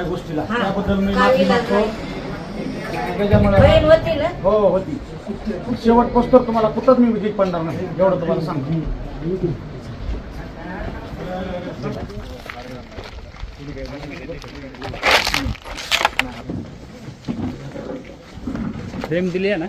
गोष्टीला त्याबद्दल मी माफी मागतो. हो होती. शेवट पोस्टर तुम्हाला कुठंच मी विजय पडणार नाही एवढं तुम्हाला सांगतो. फ्रेम दिली आहे ना.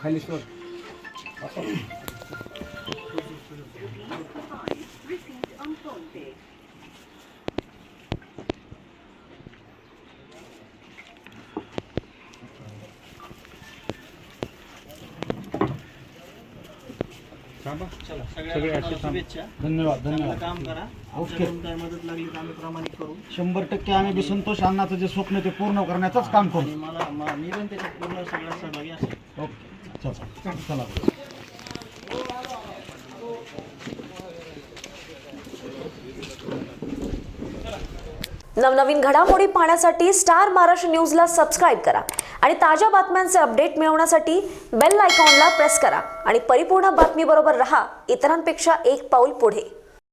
खाली सोड. धन्यवाद धन्यवाद. काम करा. ओके. काय मदत लागली तर आम्ही प्रामाणिक करू. 100% आम्ही बी संतोष अण्णाचं जे स्वप्न ते पूर्ण करण्याचंच काम करू. आणि मला मी पण त्याच्यात पूर्ण सगळ्यात सहभागी असेल. ओके चला. नवनवीन घडामोडी पाहण्यासाठी स्टार महाराष्ट्र न्यूजला सबस्क्राईब करा आणि ताज्या बातम्यांचे अपडेट मिळवण्यासाठी बेल आयकॉनला प्रेस करा आणि परिपूर्ण बातमीबरोबर रहा, इतरांपेक्षा एक पाऊल पुढे.